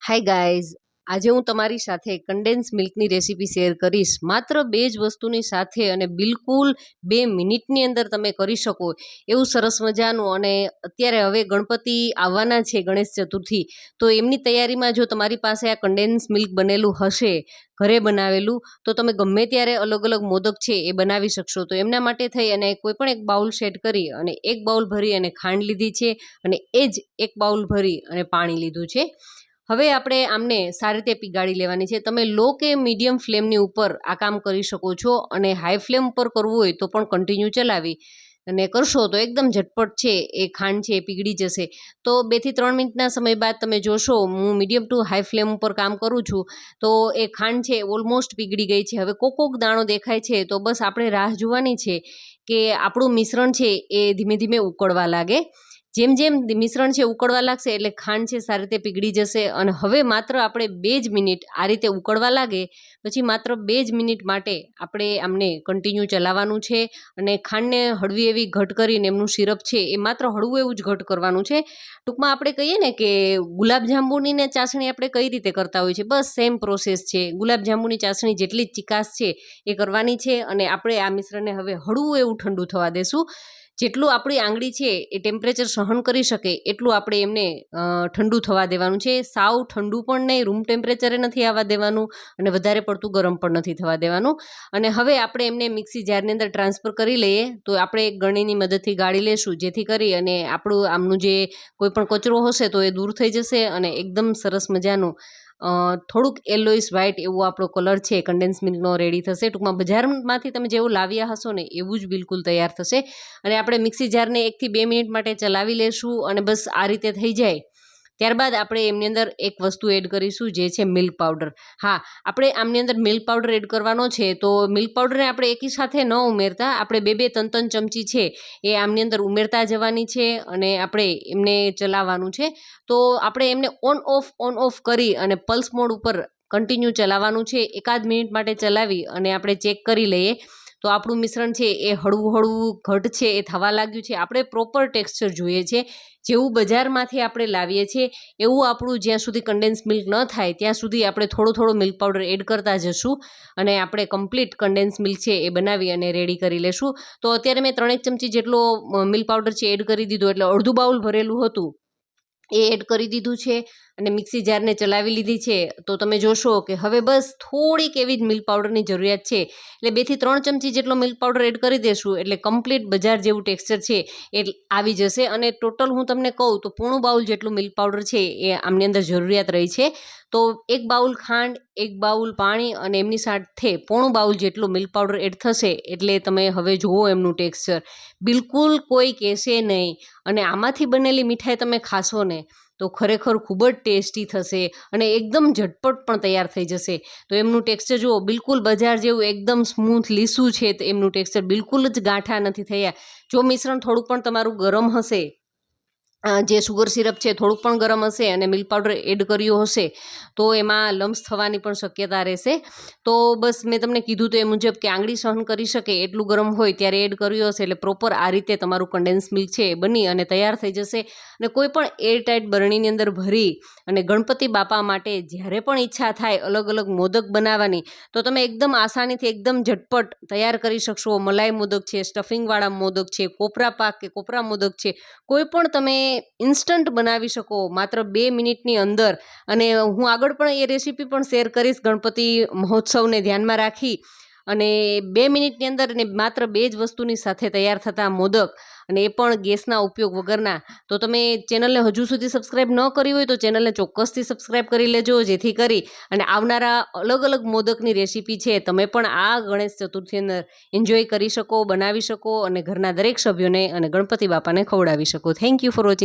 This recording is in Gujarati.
હાય ગાઈઝ, આજે હું તમારી સાથે કન્ડેન્સ મિલ્કની રેસીપી શેર કરીશ. માત્ર 2 જ વસ્તુની સાથે અને બિલકુલ 2 મિનિટની અંદર તમે કરી શકો એવું સરસ મજાનું. અને અત્યારે હવે ગણપતિ આવવાના છે, ગણેશ ચતુર્થી, તો એમની તૈયારીમાં જો તમારી પાસે આ કન્ડેન્સ મિલ્ક બનેલું હશે, ઘરે બનાવેલું, તો તમે ગમે ત્યારે અલગ અલગ મોદક છે એ બનાવી શકશો. તો એમના માટે થઈ અને કોઈ પણ એક બાઉલ સેટ કરી અને 1 બાઉલ ભરી અને ખાંડ લીધી છે અને એ જ 1 બાઉલ ભરી અને પાણી લીધું છે. હવે આપણે આમને સારી રીતે પીગાળી લેવાની છે. તમે લો કે મીડિયમ ફ્લેમની ઉપર આ કામ કરી શકો છો, અને હાઈ ફ્લેમ પર કરવું હોય તો પણ કન્ટિન્યુ ચલાવી અને કરશો તો એકદમ ઝટપટ છે એ ખાંડ છે એ પીગળી જશે. તો 2 થી 3 મિનિટના સમય બાદ તમે જોશો, હું મીડિયમ ટુ હાઈ ફ્લેમ ઉપર કામ કરું છું, તો એ ખાંડ છે ઓલમોસ્ટ પીગળી ગઈ છે. હવે કોક દાણો દેખાય છે તો બસ આપણે રાહ જોવાની છે કે આપણું મિશ્રણ છે એ ધીમે ધીમે ઉકળવા લાગે. જેમ જેમ મિશ્રણ છે ઉકળવા લાગશે એટલે ખાંડ છે સારી રીતે પીગળી જશે. અને હવે માત્ર આપણે 2 જ મિનિટ આ રીતે ઉકળવા લાગે પછી માત્ર 2 જ મિનિટ માટે આપણે આમને કન્ટિન્યુ ચલાવવાનું છે. અને ખાંડને હળવી એવી ઘટ કરીને એમનું સિરપ છે એ માત્ર હળવું એવું જ ઘટ કરવાનું છે. ટૂંકમાં આપણે કહીએ ને કે ગુલાબજાંબુની ને ચાસણી આપણે કઈ રીતે કરતા હોઈએ છીએ, બસ સેમ પ્રોસેસ છે. ગુલાબજાંબુની ચાસણી જેટલી જ ચિકાસ છે એ કરવાની છે. અને આપણે આ મિશ્રણને હવે હળવું એવું ઠંડુ થવા દેશું. જેટલું આપણી આંગળી છે એ ટેમ્પરેચર સહન કરી શકે એટલું આપણે એમને ઠંડુ થવા દેવાનું છે. સાવ ઠંડુ પણ નહીં, રૂમ ટેમ્પરેચરે નથી આવવા દેવાનું, અને વધારે પડતું ગરમ પણ નથી થવા દેવાનું. અને હવે આપણે એમને મિક્સી જારની અંદર ટ્રાન્સફર કરી લઈએ. તો આપણે એક ગળણીની મદદથી ગાળી લેશું, જેથી કરી અને આપણું આમનું જે કોઈ પણ કચરો હશે તો એ દૂર થઈ જશે અને એકદમ સરસ મજાનું થોડુંક યલોઇશ વ્હાઇટ એવો આપણો કલર છે કન્ડેન્સ મિલ્કનો રેડી થશે. ટૂંકમાં બજારમાંથી તમે જેવું લાવ્યા હશો ને એવું જ બિલકુલ તૈયાર થશે. અને આપણે મિક્સી જારને 1 થી 2 મિનિટ માટે ચલાવી લેશું. અને બસ આ રીતે થઈ જાય ત્યારબાદ આપણે એમની અંદર એક વસ્તુ એડ કરીશું, જે છે મિલ્ક પાવડર. હા, આપણે આમની અંદર મિલ્ક પાવડર એડ કરવાનો છે. તો મિલ્ક પાવડરને આપણે એકી સાથે ન ઉમેરતા આપણે 2-3 ચમચી છે એ આમની અંદર ઉમેરતા જવાની છે. અને આપણે એમને ચલાવવાનું છે. તો આપણે એમને ઓન ઓફ કરી અને પલ્સ મોડ ઉપર કન્ટિન્યુ ચલાવવાનું છે. 1 મિનિટ માટે ચલાવી અને આપણે ચેક કરી લઈએ તો આપણું મિશ્રણ છે એ હળવું હળવું ઘટ છે એ થવા લાગ્યું છે. આપણે પ્રોપર ટેક્સચર જોઈએ છે, જેવું બજારમાંથી આપણે લાવીએ છીએ એવું આપણું જ્યાં સુધી કન્ડેન્સ મિલ્ક ન થાય ત્યાં સુધી આપણે થોડો મિલ્ક પાવડર એડ કરતા જશું. અને આપણે કમ્પ્લીટ કન્ડેન્સ મિલ્ક છે એ બનાવી અને રેડી કરી લેશું. તો અત્યારે મેં 3 ચમચી જેટલો મિલ્ક પાવડર છે એડ કરી દીધો, એટલે અડધું બાઉલ ભરેલું હતું એ એડ કરી દીધું છે. અને મિક્સી જારને ચલાવી લીધી છે. તો તમે જોશો કે હવે બસ થોડીક એવી જ મિલ્ક પાવડરની જરૂરિયાત છે. એટલે 2 થી 3 ચમચી જેટલો મિલ્ક પાવડર એડ કરી દેશું એટલે કમ્પ્લીટ બજાર જેવું ટેક્સચર છે એ આવી જશે. અને ટોટલ હું તમને કહું તો પોણું બાઉલ જેટલું મિલ્ક પાવડર છે એ આમની અંદર જરૂરિયાત રહી છે. તો 1 બાઉલ ખાંડ, 1 બાઉલ પાણી અને એમની સાથે પોણું બાઉલ જેટલું મિલ્ક પાવડર એડ થશે. એટલે તમે હવે જુઓ એમનું ટેક્સચર બિલકુલ કોઈ કહેશે નહીં. અને આમાંથી બનેલી મીઠાઈ તમે ખાશો ને તો ખરેખર ખૂબ જ ટેસ્ટી થશે અને એકદમ ઝટપટ પણ તૈયાર થઈ જશે. તો એમનું ટેક્સચર જુઓ, બિલકુલ બજાર જેવું એકદમ સ્મૂથ લીસું છે. તો એમનું ટેક્સચર બિલકુલ જ ગાંઠા નથી થયા. જો મિશ્રણ થોડુંક પણ તમારું ગરમ હશે, જે સુગર સિરપ છે થોડુંક પણ ગરમ હશે અને મિલ્ક પાવડર એડ કર્યો હશે તો એમાં લમ્સ થવાની પણ શક્યતા રહેશે. તો બસ મેં તમને કીધું તો એ મુજબ કે આંગળી સહન કરી શકે એટલું ગરમ હોય ત્યારે એડ કર્યું હશે. એટલે પ્રોપર આ રીતે તમારું કન્ડેન્સ મિલ્ક છે એ બની અને તૈયાર થઈ જશે. અને કોઈ પણ એરટાઇટ બરણીની અંદર ભરી અને ગણપતિ બાપા માટે જ્યારે પણ ઈચ્છા થાય અલગ અલગ મોદક બનાવવાની, તો તમે એકદમ આસાનીથી એકદમ ઝટપટ તૈયાર કરી શકશો. મલાઈ મોદક છે, સ્ટફિંગવાળા મોદક છે, કોપરા પાક કે કોપરા મોદક છે, કોઈ પણ તમે ઇન્સ્ટન્ટ બનાવી શકો માત્ર 2 મિનિટની અંદર. અને હું આગળ પણ એ રેસીપી પણ શેર કરીશ ગણપતિ મહોત્સવને ધ્યાનમાં રાખી. અને 2 મિનિટની અંદર અને માત્ર 2 જ વસ્તુની સાથે તૈયાર થતા મોદક, અને એ પણ ગેસના ઉપયોગ વગરના. તો તમે ચેનલને હજુ સુધી સબસ્ક્રાઈબ ન કરી હોય તો ચેનલને ચોક્કસથી સબસ્ક્રાઈબ કરી લેજો, જેથી કરી અને આવનારા અલગ અલગ મોદકની રેસીપી છે તમે પણ આ ગણેશ ચતુર્થી અંદર એન્જોય કરી શકો, બનાવી શકો અને ઘરના દરેક સભ્યોને અને ગણપતિ બાપાને ખવડાવી શકો. Thank you for watching.